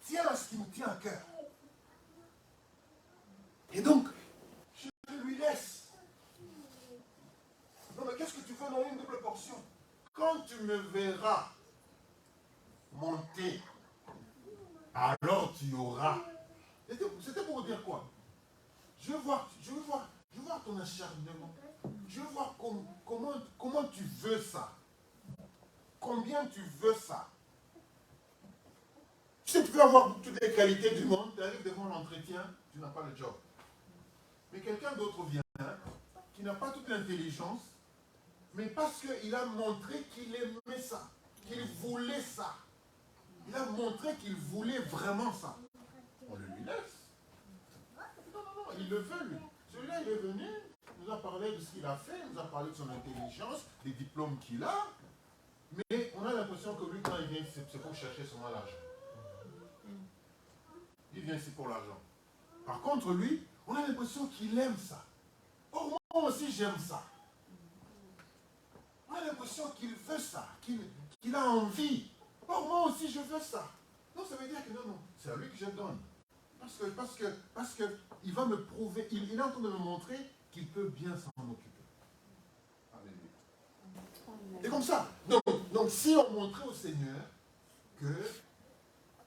tient à ce qui nous tient à cœur. Et donc, je lui laisse. Non, mais qu'est-ce que tu fais dans une double portion? Quand tu me verras monter, alors tu auras. C'était pour dire quoi? Je veux voir ton acharnement. Je veux voir comment tu veux ça. Combien tu veux ça. Tu sais, tu peux avoir toutes les qualités du monde, tu arrives devant l'entretien, tu n'as pas le job. Mais quelqu'un d'autre vient, qui n'a pas toute l'intelligence, mais parce qu'il a montré qu'il aimait ça, qu'il voulait ça. Il a montré qu'il voulait vraiment ça. On le lui laisse. Non, il le veut, lui. Celui-là, il est venu, il nous a parlé de ce qu'il a fait, il nous a parlé de son intelligence, des diplômes qu'il a, mais on a l'impression que lui, quand il vient, c'est pour chercher seulement l'argent. Il vient ici pour l'argent. Par contre, lui, on a l'impression qu'il aime ça. Or, moi aussi, j'aime ça. On a l'impression qu'il veut ça, qu'il a envie. Or, moi aussi, je veux ça. Non, ça veut dire que non, c'est à lui que je donne. Parce que il va me prouver, il est en train de me montrer qu'il peut bien s'en occuper. Alléluia. Et comme ça. Donc, si on montrait au Seigneur que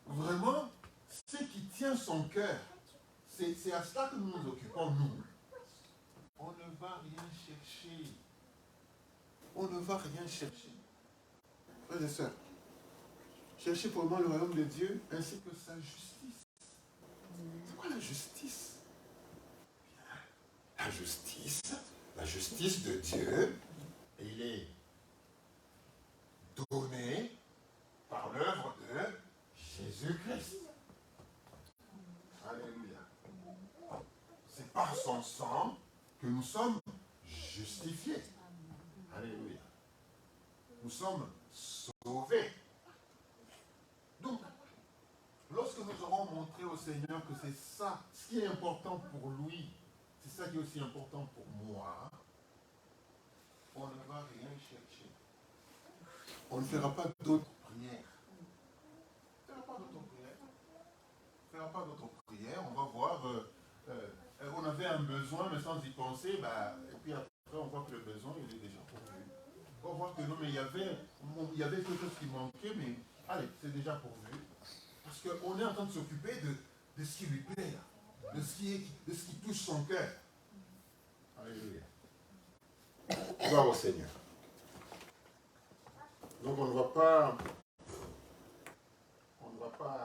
vraiment, ce qui tient son cœur, c'est à cela que nous nous occupons, nous. On ne va rien chercher. On ne va rien chercher. Frères et sœurs, cherchez pour moi le royaume de Dieu ainsi que sa justice. C'est quoi la justice? La justice de Dieu, il est donné par l'œuvre de Jésus-Christ. Alléluia. C'est par son sang que nous sommes justifiés. Alléluia. Nous sommes sauvés. Donc, lorsque nous aurons montré au Seigneur que c'est ça, ce qui est important pour lui, c'est ça qui est aussi important pour moi, on ne va rien chercher. On ne fera pas d'autres prières. On ne fera pas d'autres prières. On ne fera pas d'autres prières. On va voir, on avait un besoin, mais sans y penser, et puis après on voit que le besoin, il est déjà pourvu. On va voir que non, mais il y avait quelque chose qui manquait, mais allez, c'est déjà pourvu. Parce qu'on est en train de s'occuper de ce qui lui plaît, là, de ce qui touche son cœur. Alléluia. Gloire au Seigneur. Donc on ne va pas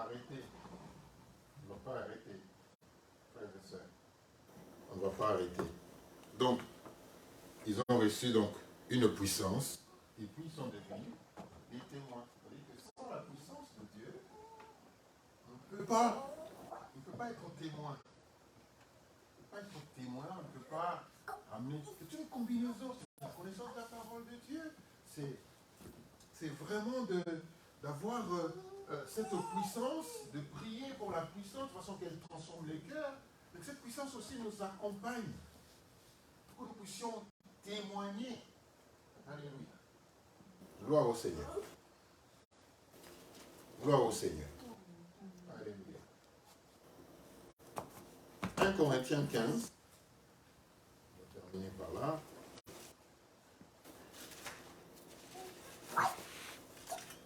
arrêter. On ne va pas arrêter, frères et sœurs. On ne va pas arrêter. Donc, ils ont reçu donc une puissance, et puis ils sont devenus des témoins. C'est-à-dire que sans la puissance de Dieu, on ne peut pas être témoin. On ne peut pas être témoin, on ne peut pas amener. C'est une combinaison, c'est la connaissance de la parole de Dieu. C'est vraiment d'avoir cette puissance, de prier pour la puissance, de façon qu'elle transforme les cœurs. Mais cette puissance aussi nous accompagne pour que nous puissions témoigner. Alléluia. Gloire au Seigneur. Gloire au Seigneur. Alléluia. 1 Corinthiens 15. On va terminer par là.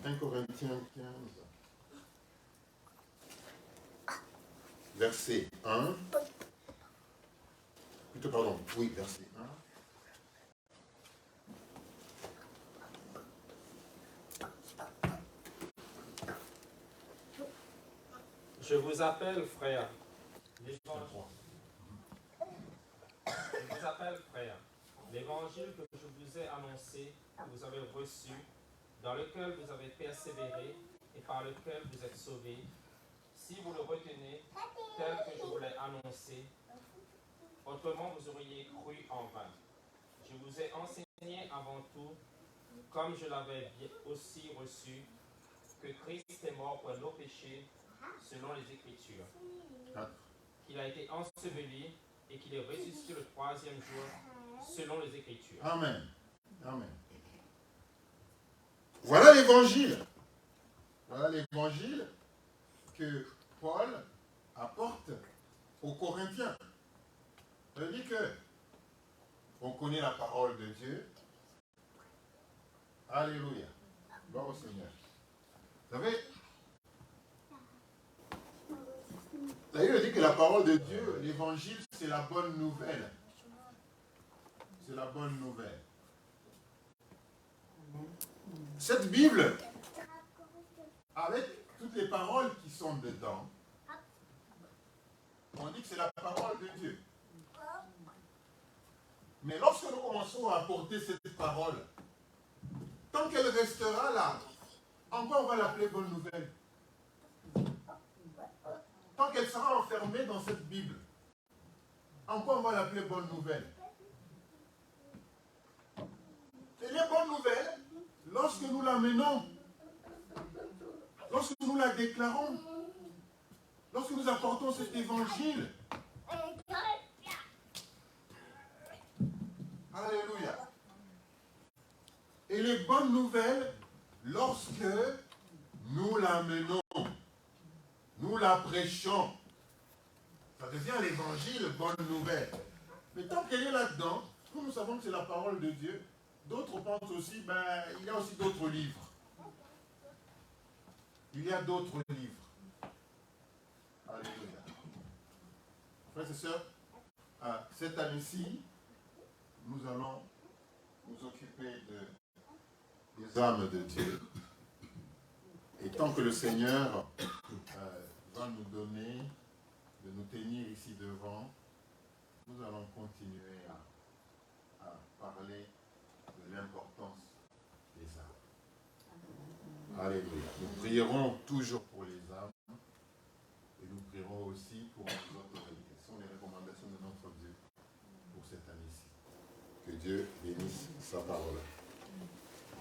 1 Corinthiens 15. Verset 1. Plutôt, pardon, oui, verset 1. Je vous appelle, frères. Je vous appelle frères. L'évangile que je vous ai annoncé, que vous avez reçu, dans lequel vous avez persévéré et par lequel vous êtes sauvés, si vous le retenez tel que je vous l'ai annoncé, autrement vous auriez cru en vain. Je vous ai enseigné avant tout, comme je l'avais aussi reçu, que Christ est mort pour nos péchés, selon les Écritures, qu'il a été enseveli et qu'il est ressuscité le troisième jour, selon les Écritures. Amen. Amen. Voilà l'évangile. Voilà l'évangile que Paul apporte aux Corinthiens. Ça veut dire que on connaît la parole de Dieu. Alléluia. Gloire au Seigneur. Vous savez, d'ailleurs, il dit que la parole de Dieu, l'évangile, c'est la bonne nouvelle. C'est la bonne nouvelle. Cette Bible, avec toutes les paroles qui sont dedans, on dit que c'est la parole de Dieu. Mais lorsque nous commençons à apporter cette parole, tant qu'elle restera là, en quoi on va l'appeler bonne nouvelle? Tant qu'elle sera enfermée dans cette Bible, en quoi on va l'appeler bonne nouvelle? Elle est bonne nouvelle lorsque nous l'amenons, lorsque nous la déclarons, lorsque nous apportons cet évangile. Alléluia. Et les bonnes nouvelles, lorsque nous l'amenons, nous la prêchons, ça devient l'évangile, bonne nouvelle. Mais tant qu'elle est là-dedans, nous savons que c'est la parole de Dieu. D'autres pensent aussi, il y a aussi d'autres livres. Il y a d'autres livres. Alléluia. Frères et sœurs, cette année-ci, nous allons nous occuper des âmes de Dieu. Et tant que le Seigneur va nous donner, de nous tenir ici devant, nous allons continuer à parler de l'importance des âmes. Alléluia. Nous prierons toujours pour les âmes et nous prierons aussi pour nos autorités. Ce sont les recommandations de notre Dieu pour cette année-ci. Que Dieu bénisse sa parole.